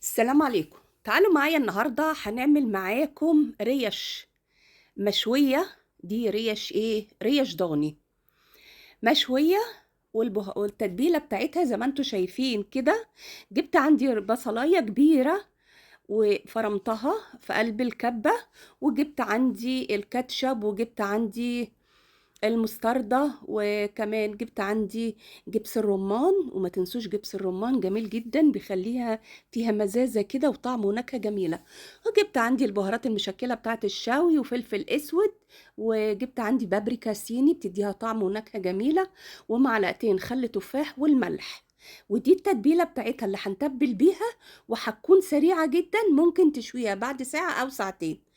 السلام عليكم. تعالوا معايا النهاردة هنعمل معاكم ريش مشوية. دي ريش ايه؟ ريش ضاني مشوية. والتتبيلة بتاعتها زي ما انتوا شايفين كده. جبت عندي بصلاية كبيرة وفرمتها في قلب الكبة، وجبت عندي الكاتشب، وجبت عندي المستردة، وكمان جبت عندي جبس الرمان. وما تنسوش جبس الرمان جميل جدا، بيخليها فيها مزازة كده وطعم ونكهة جميلة. وجبت عندي البهارات المشكلة بتاعت الشاوي وفلفل اسود، وجبت عندي بابريكا صيني بتديها طعم ونكهة جميلة، ومعلقتين خل تفاح والملح. ودي التتبيلة بتاعتها اللي هنتبل بيها، وهتكون سريعة جدا، ممكن تشويها بعد ساعة أو ساعتين.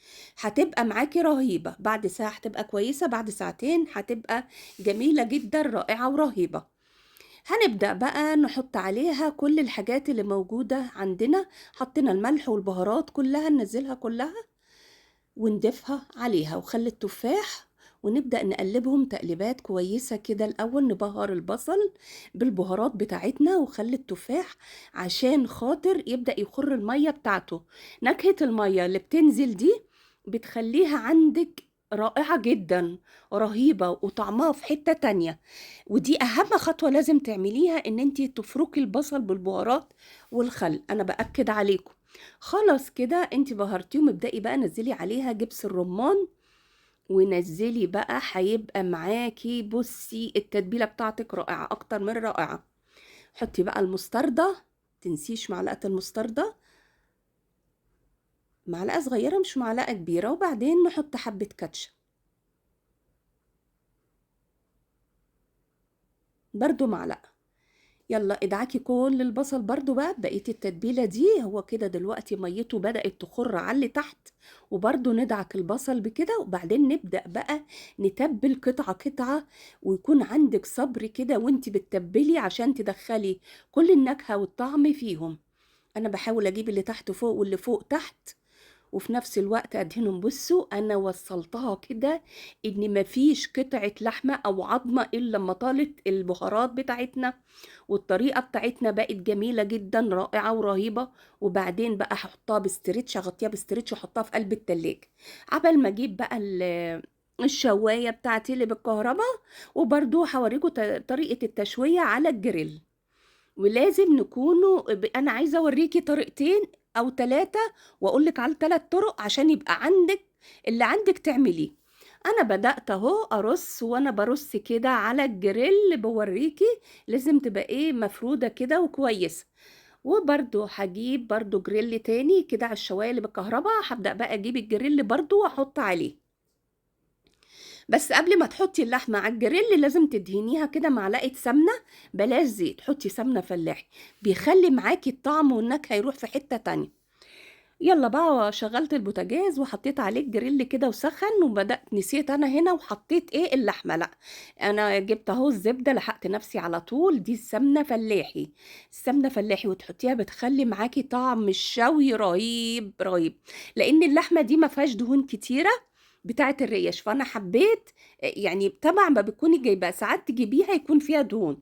هتبقى معاكي رهيبة. بعد ساعة هتبقى كويسة، بعد ساعتين هتبقى جميلة جدا، رائعة ورهيبة. هنبدأ بقى نحط عليها كل الحاجات اللي موجودة عندنا. حطينا الملح والبهارات كلها، ننزلها كلها ونضيفها عليها وخل التفاح، ونبدأ نقلبهم تقليبات كويسة كده. الأول نبهر البصل بالبهارات بتاعتنا وخل التفاح عشان خاطر يبدأ يخر المية بتاعته. نكهة المية اللي بتنزل دي بتخليها عندك رائعة جدا، رهيبة، وطعمها في حتة تانية. ودي أهم خطوة لازم تعمليها، إن انتي تفركي البصل بالبهارات والخل. أنا بأكد عليكم. خلاص كده انتي بهرتيهم، ابدأي بقى نزلي عليها جبس الرمان، ونزلي بقى، هيبقى معاكي بصي التتبيلة بتاعتك رائعة، اكتر من رائعة. حطي بقى المستردة، تنسيش معلقة المستردة، معلقة صغيرة مش معلقة كبيرة. وبعدين نحط حبة كاتشب، برضو معلقة. يلا ادعكي كل البصل برضو بقى بقية التتبيلة دي. هو كده دلوقتي ميته بدأت تخر على تحت، وبرضو ندعك البصل بكده، وبعدين نبدأ بقى نتبل قطعة قطعة. ويكون عندك صبر كده وانتي بتتبلي عشان تدخلي كل النكهة والطعم فيهم. انا بحاول اجيب اللي تحت فوق واللي فوق تحت، وفي نفس الوقت ادهنهم. بصوا انا وصلتها كده ان مفيش قطعة لحمة او عظمة الا لما طالت البهارات بتاعتنا، والطريقة بتاعتنا بقت جميلة جدا، رائعة ورهيبة. وبعدين بقى هحطها بستريتش، اغطيها بستريتش واحطها في قلب التلاجة عبال ما اجيب بقى الشواية بتاعتي اللي بالكهرباء. وبرضو هوريكم طريقة التشوية على الجريل. ولازم نكونوا انا عايزه اوريكي طريقتين او ثلاثه، واقول لك على الثلاث طرق عشان يبقى عندك اللي عندك تعمليه. انا بدات اهو ارص، وانا برص كده على الجريل بوريكي لازم تبقى ايه، مفروده كده وكويسه. وبرضو هجيب برضو جريل تاني كده على الشوايه اللي بالكهرباء، هبدا بقى اجيب الجريل برضو واحط عليه. بس قبل ما تحطي اللحمة على الجريل لازم تدهنيها كده معلقة سمنة، بلاش زيت، حطي سمنة فلاحي، بيخلي معاكي الطعم والنكهة يروح في حتة تانية. يلا بقى شغلت البوتاجاز وحطيت عليه الجريل كده وسخن، وبدأت نسيت انا هنا وحطيت ايه اللحمة. لا، انا جبت اهو الزبدة، لحقت نفسي على طول. دي السمنة فلاحي، السمنة فلاحي، وتحطيها بتخلي معاكي طعم الشوي رهيب رهيب. لان اللحمة دي ما فيهاش دهون كتيرة بتاعة الريش، فانا حبيت يعني طبعا ما بتكوني جايبه ساعات تجيبيها يكون فيها دهون،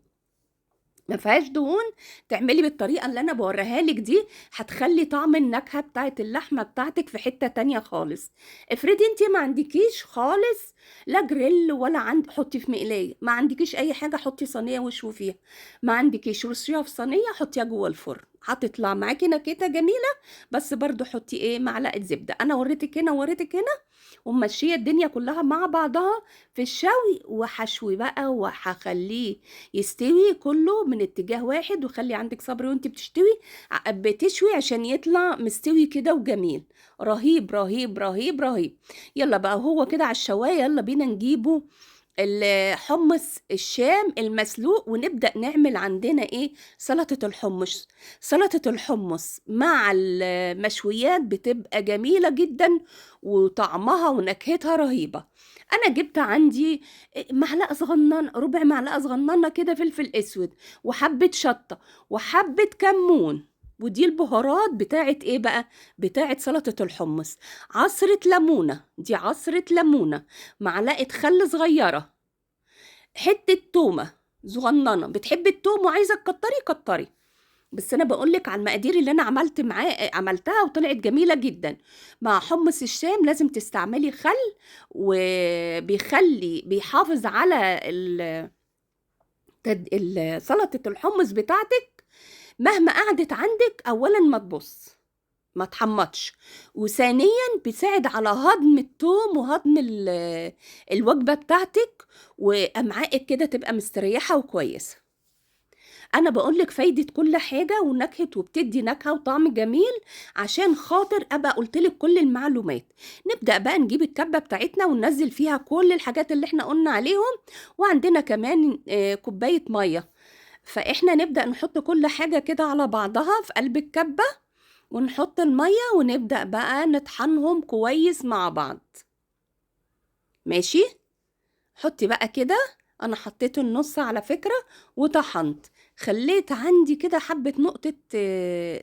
ما فيهاش دهون. تعملي بالطريقه اللي انا بوريها لك دي، هتخلي طعم النكهه بتاعت اللحمه بتاعتك في حته تانية خالص. افرضي انت ما عندكيش خالص لا جريل ولا حطي في مقلايه، ما عندكيش اي حاجه، حطي صينيه وشوي فيها. ما عندكيش، رصيها في صينيه حطيها جوه الفرن، هتطلع معاكي نكهتها جميله. بس برضو حطي ايه، معلقه زبده. انا وريتك هنا ووريتك هنا، وماشيه الدنيا كلها مع بعضها في الشوي. وحشوي بقى وهخليه يستوي كله من اتجاه واحد، وخلي عندك صبر وانت بتشوي عشان يطلع مستوي كده وجميل، رهيب رهيب رهيب رهيب. يلا بقى هو كده على الشوايه، يلا بينا نجيبه الحمص الشام المسلوق، ونبدأ نعمل عندنا ايه، سلطة الحمص. سلطة الحمص مع المشويات بتبقى جميلة جدا، وطعمها ونكهتها رهيبة. انا جبت عندي معلقة صغننة، ربع معلقة صغننة كده فلفل اسود، وحبة شطة، وحبة كمون. ودي البهارات بتاعت ايه بقى، بتاعت سلطة الحمص. عصرة ليمونة، دي عصرة ليمونة، معلقة خل صغيرة، حتة تومة صغننة، بتحبي التوم وعايزة تكتري كتري، بس أنا باقول لِك على المقادير اللي أنا عملتها وطلعت جميلة جدًا. مع حمص الشام لازم تستعملي خل، بيحافظ على سلطة الحمص بتاعتِك مهما قعدت عندِك. أولًا ما تبوظ، ما تحمّضش، وثانيًا بيساعد على هضم التوم وهضم الوجبة بتاعتِك، وأمعائِك كده تبقى مستريحة وكويسة. أنا باقول لِك فايدة كل حاجة وبتدّي نكهة وطعم جميل، عشان خاطر أبقى قُلت لِك كل المعلومات. نبدأ بقى نجيب الكبة بتاعتنا وننزّل فيها كل الحاجات اللي إحنا قُلنا عليهم، وعندنا كمان كوباية مَيّة. فإحنا نبدأ نحط كل حاجة كده على بعضها في قلب الكبة، ونحط المَيّة ونبدأ بقى نطحنهم كويس مع بعض. ماشي؟ حطي بقى كده. أنا حطيت النُص على فكرة وطحنت. خلّيت عندي كده حبّة نقطة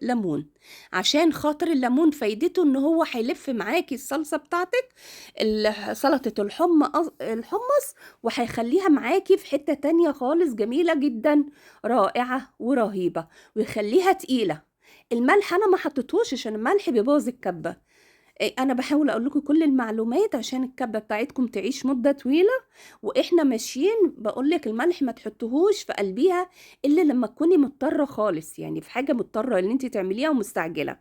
ليمون، عشان خاطر الليمون فايدته إن هو هيلِف معاكِ الصلصة بتاعتِك سلطة الحمص، وهيخلّيها معاكِ في حتّة تانية خالص جميلة جدًا، رائعة ورهيبة، ويخلّيها تقيلة. الملح أنا ما حطيتهوش عشان الملح بيبوظ الكبّة. أنا باحاول أقول لكم كل المعلومات عشان الكبة بتاعتكم تعيش مدة طويلة، وإحنا ماشيين باقول لِك الملح ما تحطّيهوش في قلبيها إلا لمّا تكوني مضطرة خالص، يعني في حاجة مضطرة إن أنتِ تعمليها ومستعجلة.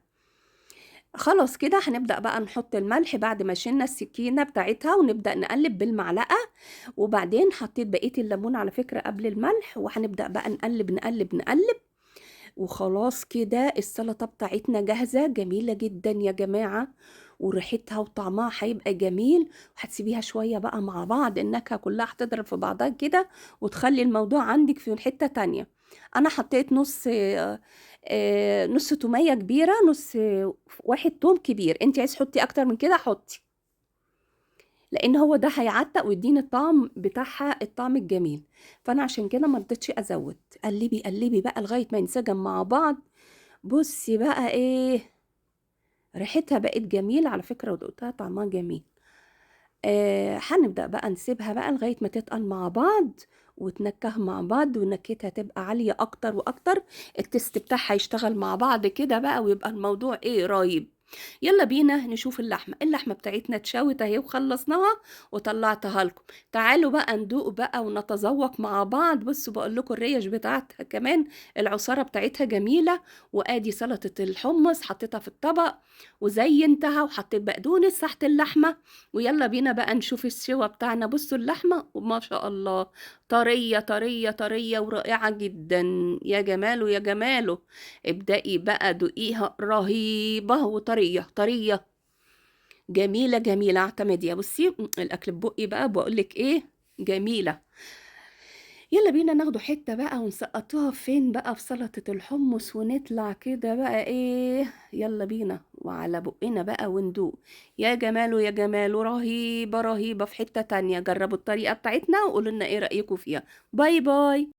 خلاص كده هنبدأ بقى نحط الملح بعد ما شِلنا السكينة بتاعتها، ونبدأ نقلِّب بالمعلقة، وبعدين حطيت بقية الليمون على فكرة قبل الملح، وهنبدأ بقى نقلِّب، نقلِّب، نقلِّب. وخلاص كده السلطة بتاعتنا جاهزة، جميلة جدًا يا جماعة، وريحتها وطعمها هيبقى جميل. وهتسيبيها شوية بقى مع بعض، النكهة كلها هتضرب في بعضها كده، وتخلّي الموضوع عندِك في حتة تانية. أنا حطيت نُص تومية كبيرة، واحد توم كبير، أنتِ عايزة تحطي أكتر من كده حطي، لإن هو ده هيعتّق ويدّيني الطعم بتاعها الطعم الجميل. فأنا عشان كده ما رضيتش أزوّد. قلّبي، قلّبي بقى لغاية ما ينسجم مع بعض. بُصّي بقى ريحتها بقت جميلة على فكرة ودُقتها طعمها جميل. هنبدأ بقى نسيبها بقى لغاية ما تتقل مع بعض وتنكّه مع بعض، ونكهتها تبقى عالية أكتر وأكتر. التيست بتاعها يشتغل مع بعض كده بقى، ويبقى الموضوع رهيب. يالّا بينا نشوف اللحمة. اللحمة بتاعتنا اتشوت أهي وخلّصناها وطلّعتها لكم. تعالوا بقى ندوق بقى ونتذوّق مع بعض. بُصّوا باقول لكم الريش بتاعتها كمان العصارة بتاعتها جميلة، وآدي سلطة الحمص حطيتها في الطبق وزيّنتها وحطيت بقدونس تحت اللحمة. ويالّا بينا بقى نشوف السِوَى بتاعنا. بُصّوا اللحمة وما شاء الله طرية، طرية، طرية ورائعة جدًا. يا جماله، يا جماله. ابدئي بقى دوقيها رهيبة وطرية، طرية، جميلة، جميلة. اعتمدي. بُصّي الأكل ببُقّي بقى باقول لِك جميلة. يالّا بينا ناخده حتّة بقى ونسقّطوها فين بقى في سلطة الحمص، ونطلع كده بقى يالّا بينا وعلى بُقّنا بقى وندوق. يا جماله، يا جماله، رهيبة، رهيبة في حتّة تانية. جرّبوا الطريقة بتاعتنا وقولوا لنا إيه رأيكم فيها. باي، باي.